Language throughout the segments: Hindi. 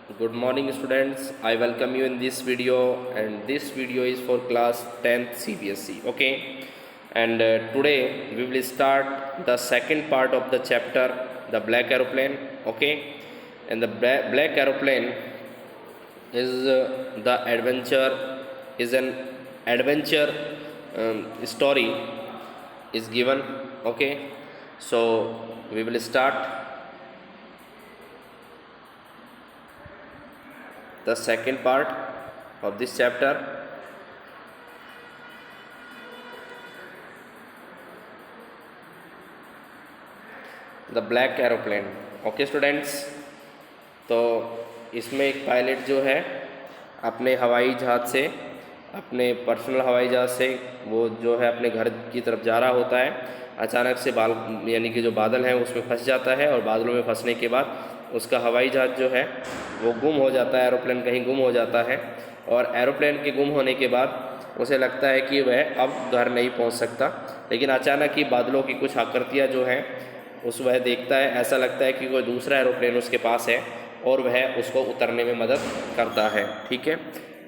Good morning students. I welcome you in this video, and this video is for class 10th CBSE. Okay, and today we will start the second part of the chapter, the black aeroplane. Okay, and the black aeroplane is the adventure is an adventure story is given. Okay, so we will start the second part of this chapter. The black aeroplane. Okay students, तो इसमें एक पायलट जो है अपने हवाई जहाज़ से, अपने पर्सनल हवाई जहाज़ से वो जो है अपने घर की तरफ जा रहा होता है. अचानक से यानी कि जो बादल हैं उसमें फंस जाता है, और बादलों में फंसने के बाद उसका हवाई जहाज़ जो है वो गुम हो जाता है. एरोप्लेन कहीं गुम हो जाता है, और एरोप्लेन के गुम होने के बाद उसे लगता है कि वह अब घर नहीं पहुंच सकता. लेकिन अचानक ही बादलों की कुछ आकृतियाँ जो हैं उस वह देखता है. ऐसा लगता है कि कोई दूसरा एरोप्लेन उसके पास है और वह उसको उतरने में मदद करता है. ठीक है,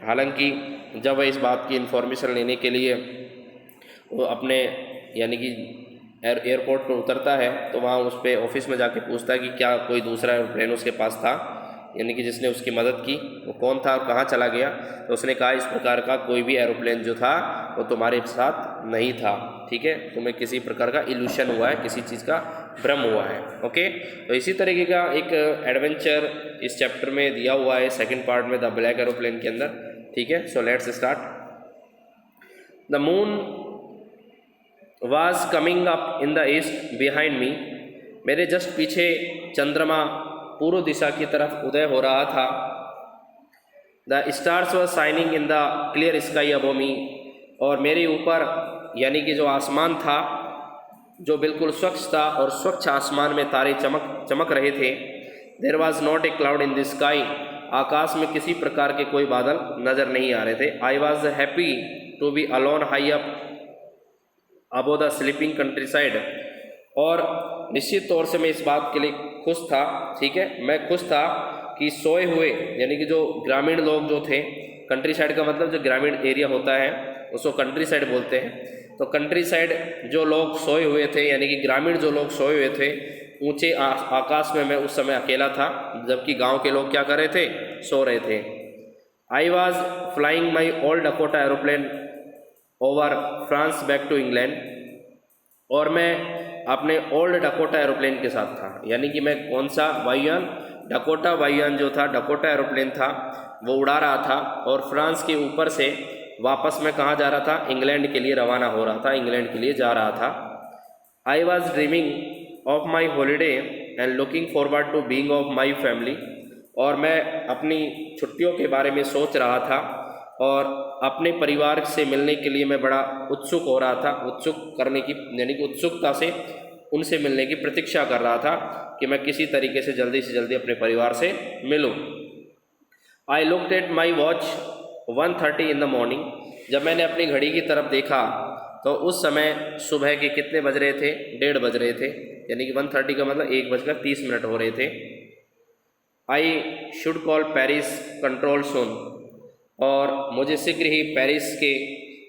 हालांकि जब वह इस बात की इन्फॉर्मेशन लेने के लिए वो अपने यानी कि एयरपोर्ट पर उतरता है, तो वहाँ उस पर ऑफिस में जाके पूछता है कि क्या कोई दूसरा एरोप्लेन उसके पास था, यानी कि जिसने उसकी मदद की, वो कौन था और कहाँ चला गया. तो उसने कहा इस प्रकार का कोई भी एरोप्लेन जो था वो तुम्हारे साथ नहीं था. ठीक है, तुम्हें किसी प्रकार का इल्यूशन हुआ है, किसी चीज़ का भ्रम हुआ है. ओके, तो इसी तरीके का एक एडवेंचर इस चैप्टर में दिया हुआ है सेकंड पार्ट में, द ब्लैक एरोप्लेन के अंदर. ठीक है, so let's start. The moon was coming up in the east behind me. मेरे जस्ट पीछे चंद्रमा पूर्व दिशा की तरफ उदय हो रहा था. The stars were shining in the clear sky above मी. और मेरे ऊपर यानी कि जो आसमान था जो बिल्कुल स्वच्छ था, और स्वच्छ आसमान में तारे चमक रहे थे. There was not a cloud in the sky. आकाश में किसी प्रकार के कोई बादल नज़र नहीं आ रहे थे. I was happy to be alone high up above the sleeping countryside. और निश्चित तौर से मैं इस बात के लिए खुश था. ठीक है, मैं खुश था कि सोए हुए यानी कि जो ग्रामीण लोग जो थे, कंट्री साइड का मतलब जो ग्रामीण एरिया होता है उसको कंट्री साइड बोलते हैं. तो कंट्री साइड जो लोग सोए हुए थे, यानी कि ग्रामीण जो लोग सोए हुए थे ऊंचे आकाश में, मैं उस समय अकेला था, जबकि गांव के लोग क्या कर रहे थे, सो रहे थे. I was flying my old Dakota aeroplane over France back to England. और मैं अपने ओल्ड डकोटा एरोप्लेन के साथ था. यानी कि मैं कौन सा वायुयान, डकोटा वायुयान जो था, डकोटा एरोप्लेन था, वो उड़ा रहा था, और फ्रांस के ऊपर से वापस मैं कहाँ जा रहा था, इंग्लैंड के लिए रवाना हो रहा था, इंग्लैंड के लिए जा रहा था. I was dreaming of my holiday and looking forward to being of my family. और मैं अपनी छुट्टियों के बारे में सोच रहा था, और अपने परिवार से मिलने के लिए मैं बड़ा उत्सुक हो रहा था, उत्सुक करने की यानी कि उत्सुकता से उनसे मिलने की प्रतीक्षा कर रहा था कि मैं किसी तरीके से जल्दी अपने परिवार से मिलूं. I looked at my watch 1:30 in the morning. जब मैंने अपनी घड़ी की तरफ देखा तो उस समय सुबह के कितने बज रहे थे, 1:30 बज रहे थे. यानी कि 1:30 का मतलब 1:30 हो रहे थे. I should call Paris control soon. और मुझे शीघ्र ही पेरिस के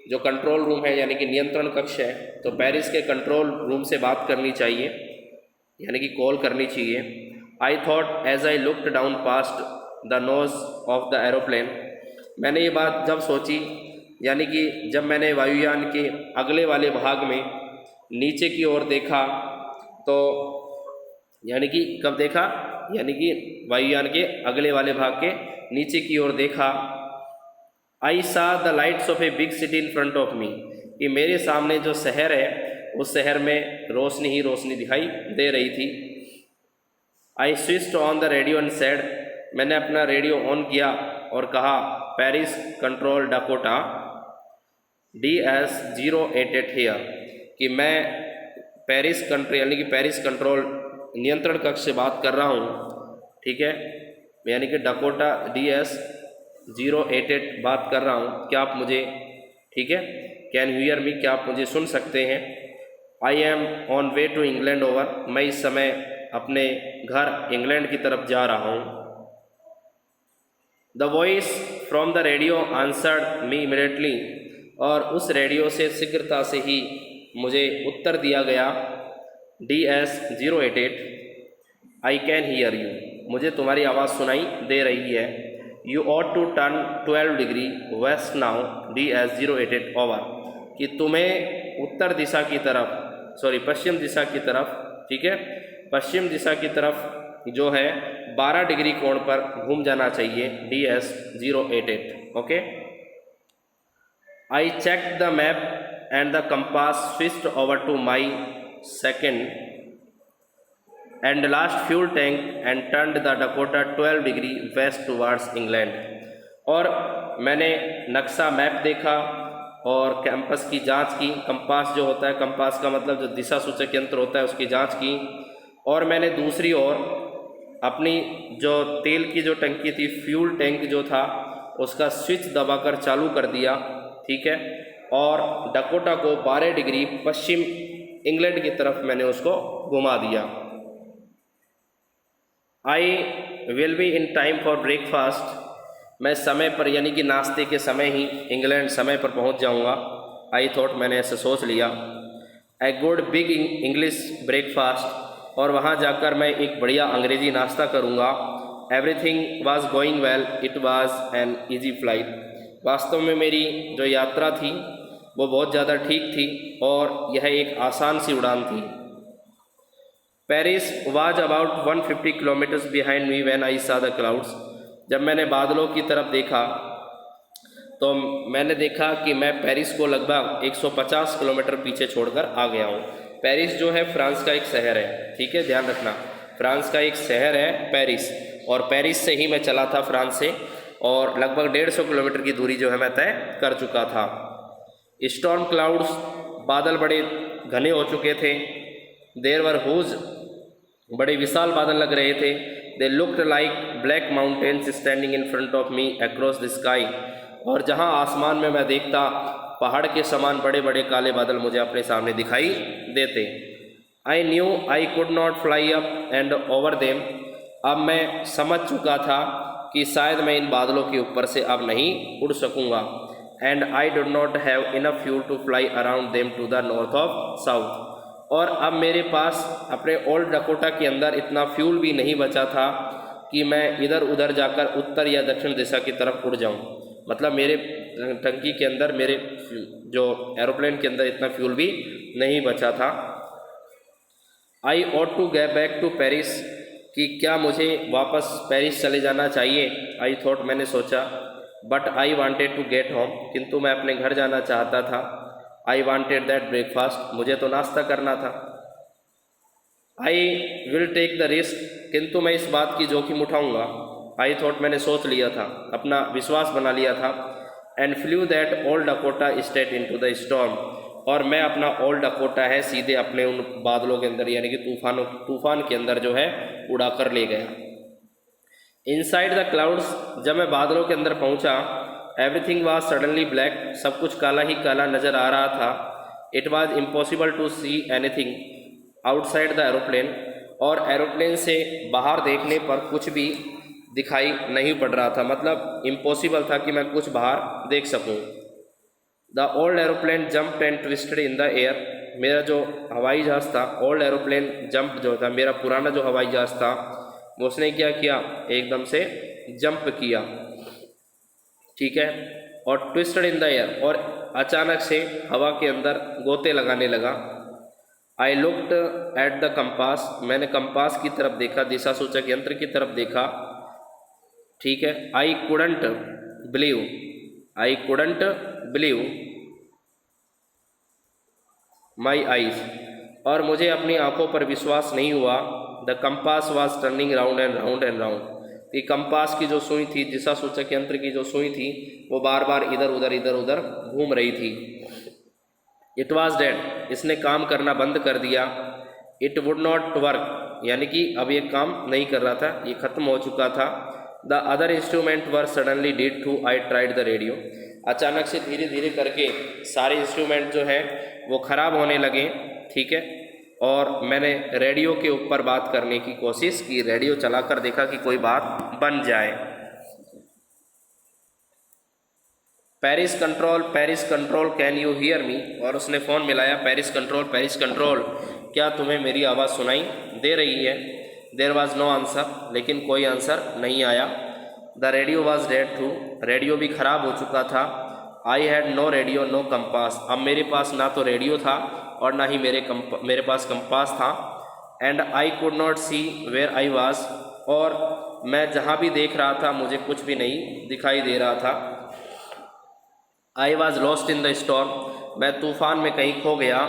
जो कंट्रोल रूम है यानी कि नियंत्रण कक्ष है, तो पेरिस के कंट्रोल रूम से बात करनी चाहिए, यानी कि कॉल करनी चाहिए. I thought as I looked down past the nose of the aeroplane. मैंने ये बात जब सोची, यानी कि जब मैंने वायुयान के अगले वाले भाग में नीचे की ओर देखा, तो यानी कि कब देखा, यानी कि वायुयान के अगले वाले भाग के नीचे की ओर देखा. आई सा the lights off a big city in front of मी. कि मेरे सामने जो शहर है उस शहर में रोशनी ही रोशनी दिखाई दे रही थी. I switched on the radio and said. मैंने अपना रेडियो ऑन किया और कहा, Paris control Dakota DS-088 here. कि मैं पेरिस कंट्री यानी कि पेरिस कंट्रोल नियंत्रण कक्ष से बात कर रहा हूँ. ठीक है, यानी कि डकोटा DS-088 बात कर रहा हूँ, क्या आप मुझे, ठीक है, कैन यू हियर मी, क्या आप मुझे सुन सकते हैं. I am on way to England over. मैं इस समय अपने घर इंग्लैंड की तरफ जा रहा हूँ. The voice from the radio answered me immediately, और उस रेडियो से शीघ्रता से ही मुझे उत्तर दिया गया, DS088, I can hear you, मुझे तुम्हारी आवाज़ सुनाई दे रही है। You ought to turn 12 degree west now, DS088 over, कि तुम्हें उत्तर दिशा की तरफ, सॉरी पश्चिम दिशा की तरफ, ठीक है, पश्चिम दिशा की तरफ जो है 12 डिग्री कोण पर घूम जाना चाहिए, DS088, okay. I check the map and the compass switched over to my second and last fuel tank and turned the Dakota 12 degree west towards England, और मैंने नक्शा मैप देखा और कैंपस की जांच की, कंपास जो होता है, कंपास का मतलब जो दिशा सूचक यंत्र होता है, उसकी जांच की, और मैंने दूसरी ओर अपनी जो तेल की जो टंकी थी, फ्यूल टैंक जो था, उसका स्विच दबाकर चालू कर दिया, ठीक है, और डकोटा को 12 डिग्री पश्चिम इंग्लैंड की तरफ मैंने उसको घुमा दिया। I will be in time for breakfast, मैं समय पर यानी कि नाश्ते के समय ही इंग्लैंड समय पर पहुंच जाऊंगा। आई थॉट, मैंने ऐसे सोच लिया। A good big English breakfast, और वहां जाकर मैं एक बढ़िया अंग्रेजी नाश्ता करूंगा। Everything was going well, it was an easy flight, वास्तव में मेरी जो यात्रा थी वो बहुत ज़्यादा ठीक थी और यह एक आसान सी उड़ान थी। Paris was about 150 kilometres behind me when I सा द क्लाउड्स, जब मैंने बादलों की तरफ देखा तो मैंने देखा कि मैं पेरिस को लगभग 150 किलोमीटर पीछे छोड़कर आ गया हूँ। पेरिस जो है फ्रांस का एक शहर है, ठीक है, ध्यान रखना, फ्रांस का एक शहर है पेरिस, और पेरिस से ही मैं चला था फ्रांस से, और लगभग 150 किलोमीटर की दूरी जो है मैं तय कर चुका था। स्टॉर्म क्लाउड्स, बादल बड़े घने हो चुके थे। देयर वर हुज, बड़े विशाल बादल लग रहे थे। They looked like black mountains standing in front of me across the sky, और जहां आसमान में मैं देखता पहाड़ के समान बड़े बड़े काले बादल मुझे अपने सामने दिखाई देते। I knew I could not fly up and over them, अब मैं समझ चुका था कि शायद मैं इन बादलों के ऊपर से अब नहीं उड़ सकूंगा। And I did not have enough fuel to fly around them to the north of south, और अब मेरे पास अपने ओल्ड डकोटा के अंदर इतना फ्यूल भी नहीं बचा था कि मैं इधर उधर जाकर उत्तर या दक्षिण दिशा की तरफ उड़ जाऊं। मतलब मेरे टंकी के अंदर, मेरे जो एरोप्लेन के अंदर इतना फ्यूल भी नहीं बचा था। I ought to get back to Paris, कि क्या मुझे वापस पेरिस चले जाना चाहिए। आई थॉट, मैंने सोचा, but I wanted to get home, किंतु मैं अपने घर जाना चाहता था। आई वॉन्टेड दैट ब्रेकफास्ट, मुझे तो नाश्ता करना था। I will take the risk, किंतु मैं इस बात की जोखिम उठाऊंगा। आई थॉट, मैंने सोच लिया था, अपना विश्वास बना लिया था। And flu that old Dakota state into the storm, और मैं अपना ओल्ड डकोटा है सीधे अपने उन बादलों के अंदर यानी कि तूफान के अंदर जो है उड़ा कर ले गया। इनसाइड द क्लाउड्स, जब मैं बादलों के अंदर पहुंचा, एवरीथिंग वाज सडनली ब्लैक, सब कुछ काला ही काला नज़र आ रहा था। It was impossible to see anything outside the aeroplane, और एरोप्लेन से बाहर देखने पर कुछ भी दिखाई नहीं पड़ रहा था, मतलब इम्पॉसिबल था कि मैं कुछ बाहर देख सकूं। The old aeroplane jumped and twisted in the air, मेरा जो हवाई जहाज़ था, ओल्ड एरोप्लेन जंप जो था, मेरा पुराना जो हवाई जहाज़ था, वो उसने क्या किया, एकदम से जंप किया, ठीक है, और ट्विस्टेड इन द एयर, और अचानक से हवा के अंदर गोते लगाने लगा। I looked at the compass, मैंने कंपास की तरफ देखा, दिशा सूचक यंत्र की तरफ देखा, ठीक है। I couldn't believe my eyes, और मुझे अपनी आंखों पर विश्वास नहीं हुआ। The compass was turning round and round and round, कि कंपास की जो सुई थी, दिशा सूचक यंत्र की जो सुई थी, वो बार बार इधर उधर घूम रही थी। इट वॉज डेड, इसने काम करना बंद कर दिया। इट वुड नॉट वर्क, यानी कि अब ये काम नहीं कर रहा था, ये खत्म हो चुका था। The other instrument were suddenly dead too, I tried the radio, अचानक से धीरे धीरे करके सारे इंस्ट्रूमेंट जो है वो ख़राब होने लगे, ठीक है, और मैंने रेडियो के ऊपर बात करने की कोशिश की, रेडियो चलाकर देखा कि कोई बात बन जाए। Paris control can you hear me, और उसने फ़ोन मिलाया, पेरिस कंट्रोल क्या तुम्हें मेरी आवाज़ सुनाई दे रही है। देयर वॉज नो आंसर, लेकिन कोई आंसर नहीं आया। The radio was dead too, radio भी ख़राब हो चुका था। I had no radio no compass, अब मेरे पास ना तो रेडियो था और ना ही मेरे पास कंपास था। And I could not see where I was, और मैं जहाँ भी देख रहा था मुझे कुछ भी नहीं दिखाई दे रहा था। I was lost in the storm, मैं तूफ़ान में कहीं खो गया।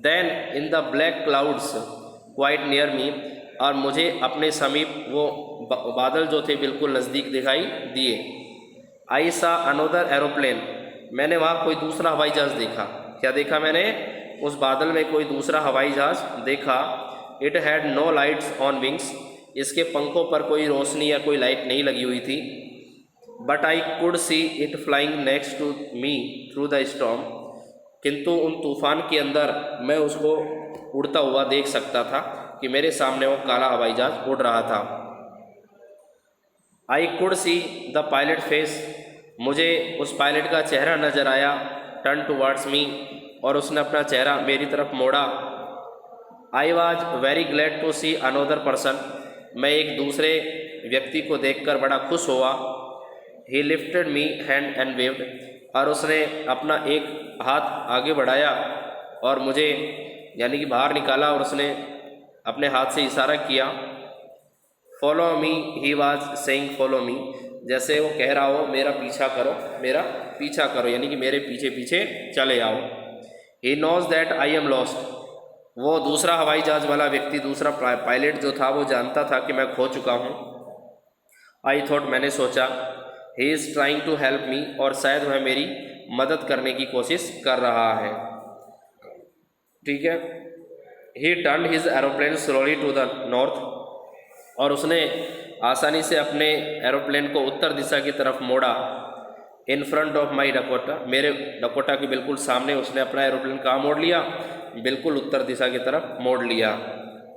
Then in the black clouds quite near me, और मुझे अपने समीप वो बादल जो थे बिल्कुल नज़दीक दिखाई दिए। आई सा अनोदर एरोप्लेन, मैंने वहाँ कोई दूसरा हवाई जहाज़ देखा। क्या देखा मैंने? उस बादल में कोई दूसरा हवाई जहाज़ देखा। It had no lights on wings, इसके पंखों पर कोई रोशनी या कोई लाइट नहीं लगी हुई थी। But I could see it flying next to me through the storm, किंतु उन तूफ़ान के अंदर मैं उसको उड़ता हुआ देख सकता था कि मेरे सामने वो काला हवाई जहाज़ उड़ रहा था। I could see the pilot face, मुझे उस पायलट का चेहरा नज़र आया। टर्न टूवर्ड्स मी, और उसने अपना चेहरा मेरी तरफ मोड़ा। I was very glad to see another person, मैं एक दूसरे व्यक्ति को देखकर बड़ा खुश हुआ। He lifted me hand and waved, और उसने अपना एक हाथ आगे बढ़ाया और मुझे यानी कि बाहर निकाला, और उसने अपने हाथ से इशारा किया। Follow me, he was saying follow me, जैसे वो कह रहा हो मेरा पीछा करो, मेरा पीछा करो, यानी कि मेरे पीछे पीछे चले आओ। He knows that I am lost, वो दूसरा हवाई जहाज़ वाला व्यक्ति, दूसरा पायलट जो था, वो जानता था कि मैं खो चुका हूँ। आई थॉट, मैंने सोचा, he is trying to help me, और शायद वह मेरी मदद करने की कोशिश कर रहा है। ठीक है। He turn his aeroplane slowly to the north, और उसने आसानी से अपने एरोप्लेन को उत्तर दिशा की तरफ मोड़ा। इन फ्रंट ऑफ माई डकोटा, मेरे डकोटा के बिल्कुल सामने उसने अपना एरोप्लेन कहाँ मोड़ लिया? बिल्कुल उत्तर दिशा की तरफ मोड़ लिया।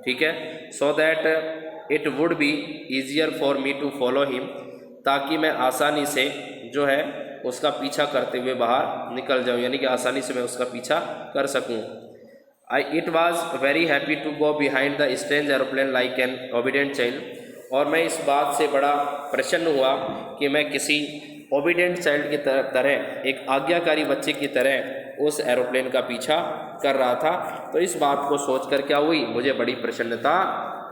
ठीक है। So that it would be easier for me to follow him, ताकि मैं आसानी से जो है उसका पीछा करते हुए बाहर निकल जाऊँ, यानी कि आसानी से मैं उसका पीछा कर सकूँ। It was very happy to go behind the strange aeroplane like an obedient child, और मैं इस बात से बड़ा प्रसन्न हुआ कि मैं किसी ओबीडेंट चाइल्ड की तरह, एक आज्ञाकारी बच्चे की तरह उस एरोप्लेन का पीछा कर रहा था। तो इस बात को सोचकर क्या हुई, मुझे बड़ी प्रसन्नता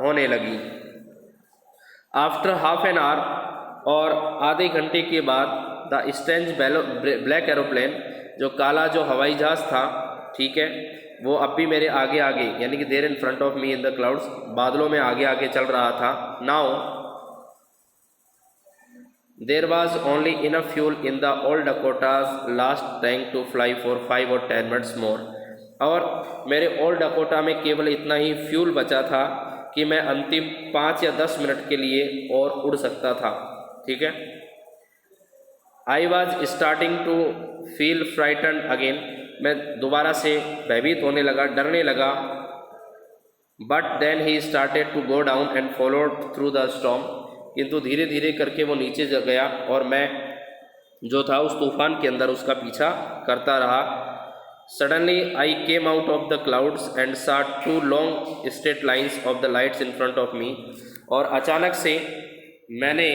होने लगी। आफ्टर हाफ एन आवर, और आधे घंटे के बाद, द स्ट्रेंज ब्लैक एरोप्लेन, जो काला जो हवाई जहाज़ था, ठीक है, वो अब भी मेरे आगे आगे, यानी कि there in front of me in the clouds, बादलों में आगे आगे चल रहा था। Now there was only enough fuel in the old Dakota's last tank to fly for 5 or 10 minutes more, और मेरे ओल्ड डकोटा में केवल इतना ही फ्यूल बचा था कि मैं अंतिम 5 या 10 मिनट के लिए और उड़ सकता था। ठीक है। I was starting to feel frighten again, मैं दोबारा से भयभीत होने लगा, डरने लगा। But then he started to go down and followed through the storm, किंतु धीरे धीरे करके वो नीचे गया, और मैं जो था उस तूफान के अंदर उसका पीछा करता रहा। Suddenly I came out of the clouds and saw 2 long straight lines of the lights in front of मी, और अचानक से मैंने,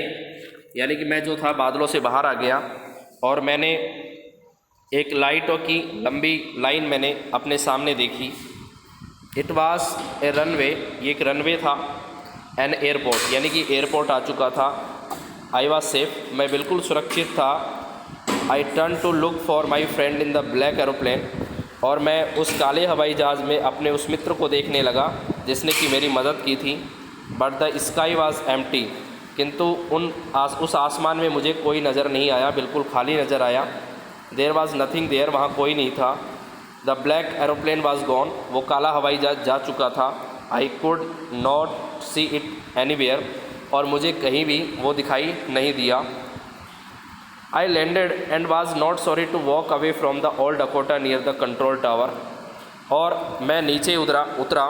यानी कि मैं जो था बादलों से बाहर आ गया, और मैंने एक लाइटों की लंबी लाइन मैंने अपने सामने देखी। इट वाज ए रनवे, ये एक रनवे था। एन एयरपोर्ट, यानी कि एयरपोर्ट आ चुका था। आई वॉज सेफ, मैं बिल्कुल सुरक्षित था। I turn to look for my friend in the black aeroplane, और मैं उस काले हवाई जहाज़ में अपने उस मित्र को देखने लगा जिसने कि मेरी मदद की थी। But the sky was empty, किंतु उस आसमान में मुझे कोई नज़र नहीं आया, बिल्कुल खाली नज़र आया। देयर वॉज नथिंग देयर, वहाँ कोई नहीं था। The black aeroplane was gone, वो काला हवाई जहाज जा चुका था। I could not see it anywhere, और मुझे कहीं भी वो दिखाई नहीं दिया। I landed and was not sorry to walk away from the old Dakota near the control tower, और मैं नीचे उतरा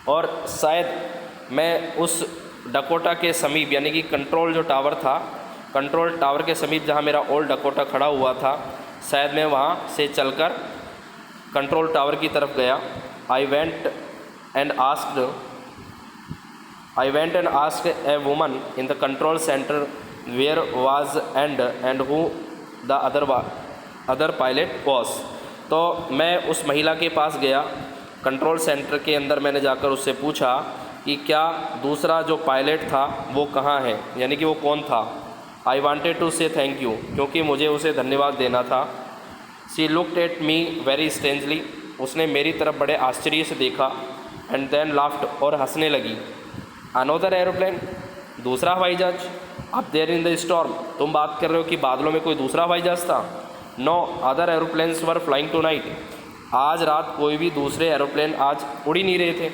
और शायद मैं उस डकोटा के समीप, यानी कि कंट्रोल जो टावर था कंट्रोल टावर के समीप जहाँ मेरा ओल्ड डकोटा खड़ा हुआ था, शायद मैं वहाँ से चलकर कंट्रोल टावर की तरफ गया। I went and asked a woman in the control centre where was and who the other pilot was. तो मैं उस महिला के पास गया कंट्रोल सेंटर के अंदर, मैंने जाकर उससे पूछा कि क्या दूसरा जो पायलट था वो कहाँ है, यानी कि वो कौन था। आई वांटेड टू से थैंक यू, क्योंकि मुझे उसे धन्यवाद देना था। She looked at me very strangely, उसने मेरी तरफ बड़े आश्चर्य से देखा। एंड देन लाफ्ड, और हंसने लगी। अनोदर एरोप्लेन, दूसरा हवाई जहाज। अब देयर इन द स्टॉर्म, तुम बात कर रहे हो कि बादलों में कोई दूसरा हवाई जहाज था। No other aeroplanes were flying tonight, आज रात कोई भी दूसरे एरोप्लेन आज उड़ ही नहीं रहे थे।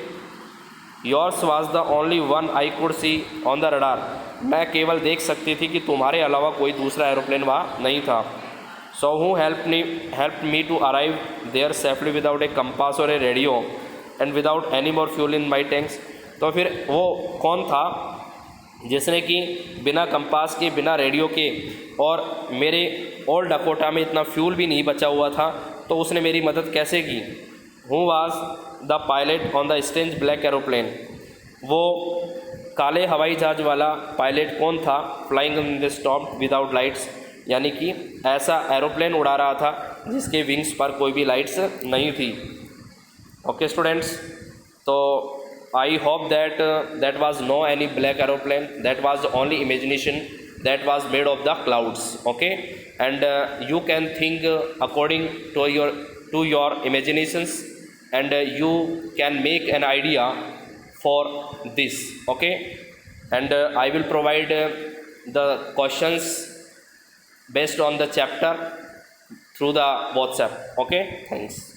Yours was the only one I could C on the radar, मैं केवल देख सकती थी कि तुम्हारे अलावा कोई दूसरा एरोप्लेन वहाँ नहीं था। So who help me to arrive there safely without a compass और a radio and without any more fuel in my tanks. तो फिर वो कौन था जिसने कि बिना कंपास के, बिना रेडियो के, और मेरे ओल्ड डकोटा में इतना फ्यूल भी नहीं बचा हुआ था, तो उसने मेरी मदद कैसे की। Who was the pilot on the strange black aeroplane, वो काले हवाई जहाज वाला पायलट कौन था। Flying in the stop without lights, यानी कि ऐसा एरोप्लेन उड़ा रहा था जिसके विंग्स पर कोई भी लाइट्स नहीं थी। ओके स्टूडेंट्स, तो I hope that that was no any black aeroplane, that was only imagination that was made of the clouds. Okay, and you can think according to your imaginations, and you can make an idea for this. Okay, and I will provide the questions based on the chapter through the WhatsApp. Okay, thanks.